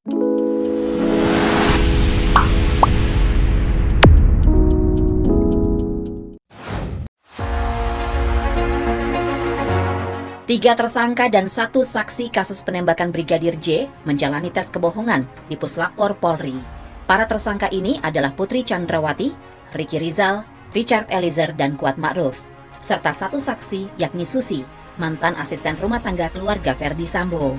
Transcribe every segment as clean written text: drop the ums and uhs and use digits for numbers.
Tiga tersangka dan satu saksi kasus penembakan Brigadir J menjalani tes kebohongan di Puslapfor Polri. Para tersangka ini adalah Putri Chandrawati, Ricky Rizal, Richard Eliezer, dan Kuat Ma'ruf, serta satu saksi yakni Susi, mantan asisten rumah tangga keluarga Ferdi Sambo.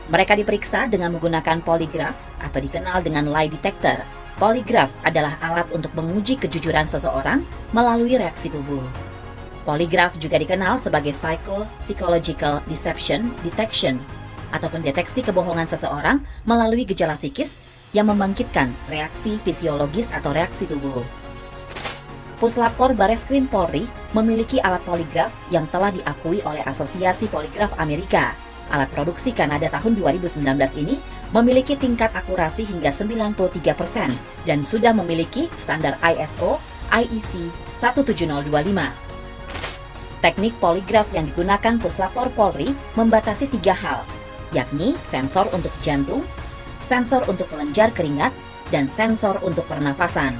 Mereka diperiksa dengan menggunakan poligraf atau dikenal dengan lie detector. Poligraf adalah alat untuk menguji kejujuran seseorang melalui reaksi tubuh. Poligraf juga dikenal sebagai psychological deception detection atau pendeteksi kebohongan seseorang melalui gejala psikis yang membangkitkan reaksi fisiologis atau reaksi tubuh. Puslapfor Bareskrim Polri memiliki alat poligraf yang telah diakui oleh Asosiasi Poligraf Amerika. Alat produksi Kanada tahun 2019 ini memiliki tingkat akurasi hingga 93% dan sudah memiliki standar ISO IEC 17025. Teknik poligraf yang digunakan Puslapfor Polri membatasi 3 hal, yakni sensor untuk jantung, sensor untuk kelenjar keringat, dan sensor untuk pernafasan.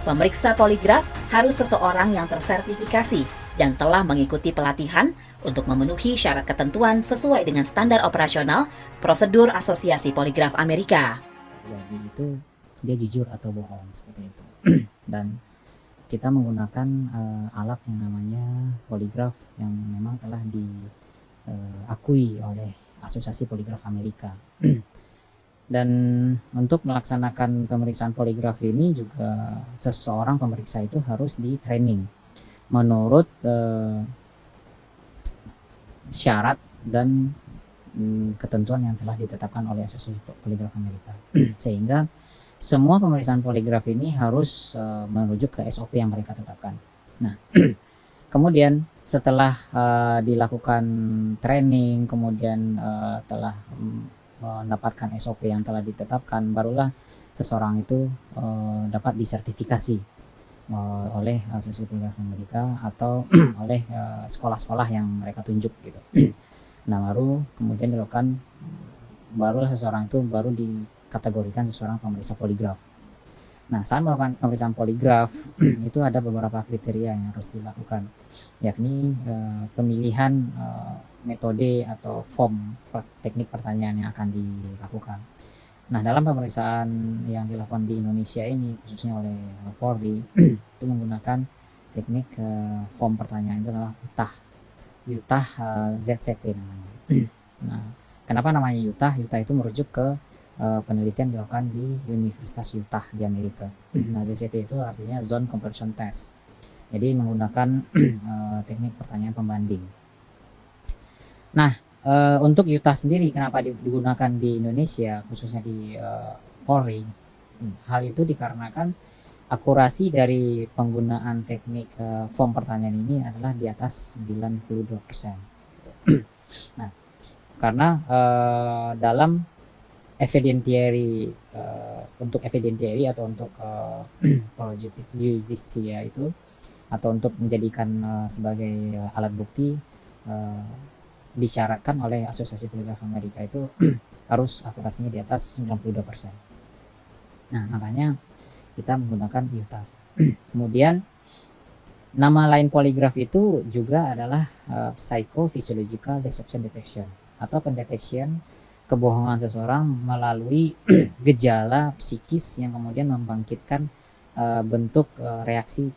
Pemeriksa poligraf harus seseorang yang tersertifikasi dan telah mengikuti pelatihan untuk memenuhi syarat ketentuan sesuai dengan standar operasional prosedur Asosiasi Poligraf Amerika. Jadi itu dia jujur atau bohong seperti itu. Dan kita menggunakan alat yang namanya poligraf yang memang telah diakui oleh Asosiasi Poligraf Amerika. Dan untuk melaksanakan pemeriksaan poligraf ini juga seseorang pemeriksa itu harus di training menurut syarat dan ketentuan yang telah ditetapkan oleh Asosiasi Poligraf Amerika. Sehingga semua pemeriksaan poligraf ini harus merujuk ke SOP yang mereka tetapkan. Nah, kemudian setelah dilakukan training, kemudian telah mendapatkan SOP yang telah ditetapkan, barulah seseorang itu dapat disertifikasi oleh Asosiasi Poligraf Amerika atau oleh sekolah-sekolah yang mereka tunjuk gitu. Nah, baru kemudian dilakukan, barulah seseorang itu baru dikategorikan seseorang pemeriksa poligraf. Nah, saat melakukan pemeriksaan poligraf itu ada beberapa kriteria yang harus dilakukan, yakni pemilihan metode atau form teknik pertanyaan yang akan dilakukan. Nah, dalam pemeriksaan yang dilakukan di Indonesia ini, khususnya oleh Polri, itu menggunakan teknik form pertanyaan itu adalah Utah ZCT namanya. Nah, kenapa namanya Utah? Utah itu merujuk ke penelitian dilakukan di Universitas Utah di Amerika. Nah, ZCT itu artinya Zone Comparison Test. Jadi menggunakan teknik pertanyaan pembanding. Nah, untuk Utah sendiri kenapa digunakan di Indonesia, khususnya di Polri? Hal itu dikarenakan akurasi dari penggunaan teknik form pertanyaan ini adalah di atas 92%. Nah, karena dalam evidentiary untuk evidentiary atau untuk apologetic justisia itu atau untuk menjadikan sebagai alat bukti disyaratkan oleh Asosiasi Poligraf Amerika itu harus akurasinya di atas 92%. Nah, makanya kita menggunakan Utah. Kemudian nama lain poligraf itu juga adalah psychophysiological deception detection atau pendeteksian kebohongan seseorang melalui gejala psikis yang kemudian membangkitkan bentuk reaksi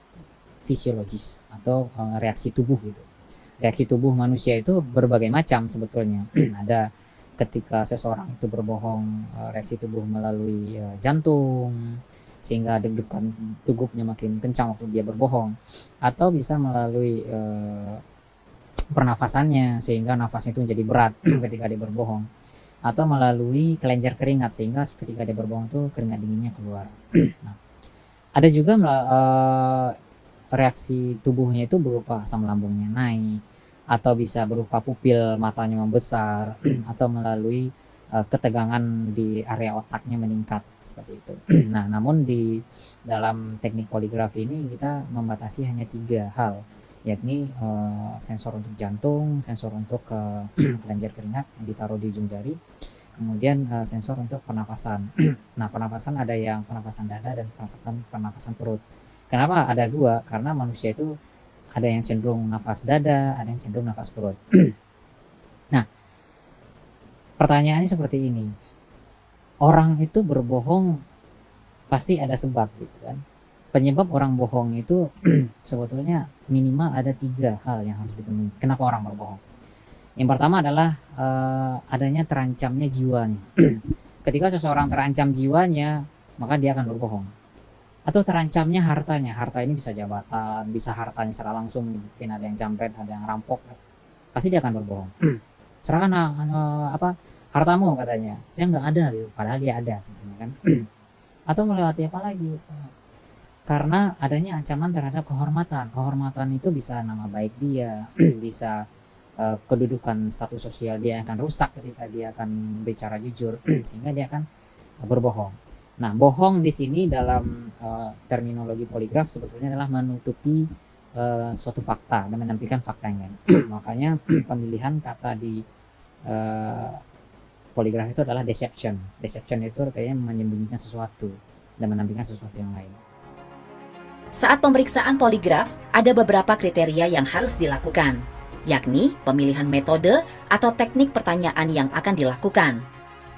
fisiologis atau reaksi tubuh gitu. Reaksi tubuh manusia itu berbagai macam sebetulnya. Ada ketika seseorang itu berbohong, reaksi tubuh melalui jantung sehingga deg-degan tugupnya makin kencang waktu dia berbohong, atau bisa melalui pernafasannya sehingga nafasnya itu menjadi berat ketika dia berbohong, atau melalui kelenjar keringat sehingga ketika dia berbohong tuh keringat dinginnya keluar. Nah, ada juga reaksi tubuhnya itu berupa asam lambungnya naik, atau bisa berupa pupil matanya membesar, atau melalui ketegangan di area otaknya meningkat seperti itu. Nah, namun di dalam teknik poligraf ini kita membatasi hanya 3 hal, yakni sensor untuk jantung, sensor untuk kelenjar keringat yang ditaruh di ujung jari, kemudian sensor untuk pernapasan. Nah, pernapasan ada yang pernapasan dada dan pernapasan perut. Kenapa ada dua? Karena manusia itu ada yang cenderung nafas dada, ada yang cenderung nafas perut. Nah, pertanyaannya seperti ini. Orang itu berbohong pasti ada sebab gitu kan. Penyebab orang bohong itu sebetulnya minimal ada 3 hal yang harus dipenuhi. Kenapa orang berbohong? Yang pertama adalah adanya terancamnya jiwanya. Ketika seseorang terancam jiwanya, maka dia akan berbohong. Atau terancamnya hartanya. Harta ini bisa jabatan, bisa hartanya secara langsung, mungkin ada yang jambret, ada yang rampok. Pasti dia akan berbohong. Serahkan hartamu katanya. Saya nggak ada gitu, padahal dia ada sebenarnya kan. Atau melewati apa lagi? Karena adanya ancaman terhadap kehormatan. Kehormatan itu bisa nama baik dia, bisa kedudukan status sosial dia akan rusak ketika dia akan bicara jujur, sehingga dia akan berbohong. Nah, bohong di sini dalam terminologi poligraf sebetulnya adalah menutupi suatu fakta dan menampilkan fakta yang lain. Makanya pemilihan kata di poligraf itu adalah deception. Deception itu artinya menyembunyikan sesuatu dan menampilkan sesuatu yang lain. Saat pemeriksaan poligraf, ada beberapa kriteria yang harus dilakukan, yakni pemilihan metode atau teknik pertanyaan yang akan dilakukan.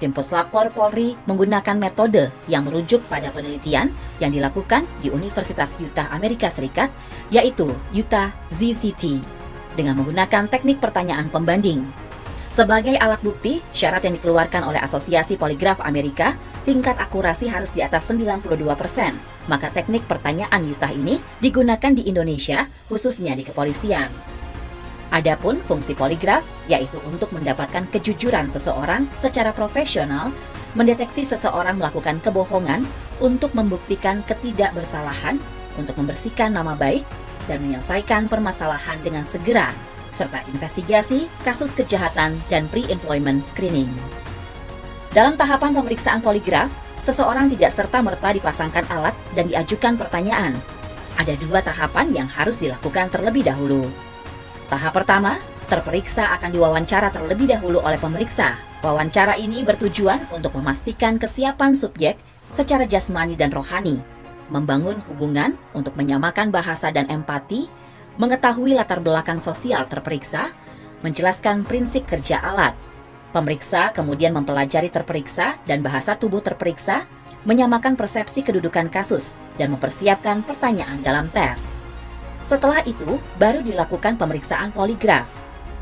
Tim Puslapfor Polri menggunakan metode yang merujuk pada penelitian yang dilakukan di Universitas Utah, Amerika Serikat, yaitu Utah ZCT, dengan menggunakan teknik pertanyaan pembanding. Sebagai alat bukti, syarat yang dikeluarkan oleh Asosiasi Poligraf Amerika, tingkat akurasi harus di atas 92%. Maka teknik pertanyaan Utah ini digunakan di Indonesia, khususnya di kepolisian. Adapun fungsi poligraf, yaitu untuk mendapatkan kejujuran seseorang secara profesional, mendeteksi seseorang melakukan kebohongan untuk membuktikan ketidakbersalahan, untuk membersihkan nama baik, dan menyelesaikan permasalahan dengan segera, serta investigasi kasus kejahatan dan pre-employment screening. Dalam tahapan pemeriksaan poligraf, seseorang tidak serta-merta dipasangkan alat dan diajukan pertanyaan. Ada 2 tahapan yang harus dilakukan terlebih dahulu. Tahap pertama, terperiksa akan diwawancara terlebih dahulu oleh pemeriksa. Wawancara ini bertujuan untuk memastikan kesiapan subjek secara jasmani dan rohani, membangun hubungan untuk menyamakan bahasa dan empati, mengetahui latar belakang sosial terperiksa, menjelaskan prinsip kerja alat. Pemeriksa kemudian mempelajari terperiksa dan bahasa tubuh terperiksa, menyamakan persepsi kedudukan kasus, dan mempersiapkan pertanyaan dalam tes. Setelah itu, baru dilakukan pemeriksaan poligraf.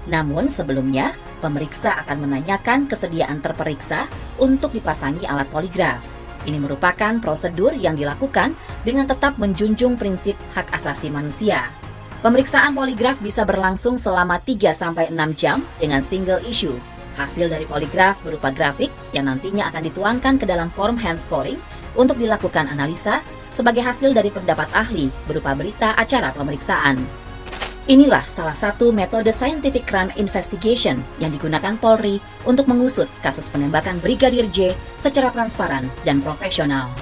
Namun sebelumnya, pemeriksa akan menanyakan kesediaan terperiksa untuk dipasangi alat poligraf. Ini merupakan prosedur yang dilakukan dengan tetap menjunjung prinsip hak asasi manusia. Pemeriksaan poligraf bisa berlangsung selama 3-6 jam dengan single issue. Hasil dari poligraf berupa grafik yang nantinya akan dituangkan ke dalam form hand scoring untuk dilakukan analisa sebagai hasil dari pendapat ahli berupa berita acara pemeriksaan. Inilah salah satu metode scientific crime investigation yang digunakan Polri untuk mengusut kasus penembakan Brigadir J secara transparan dan profesional.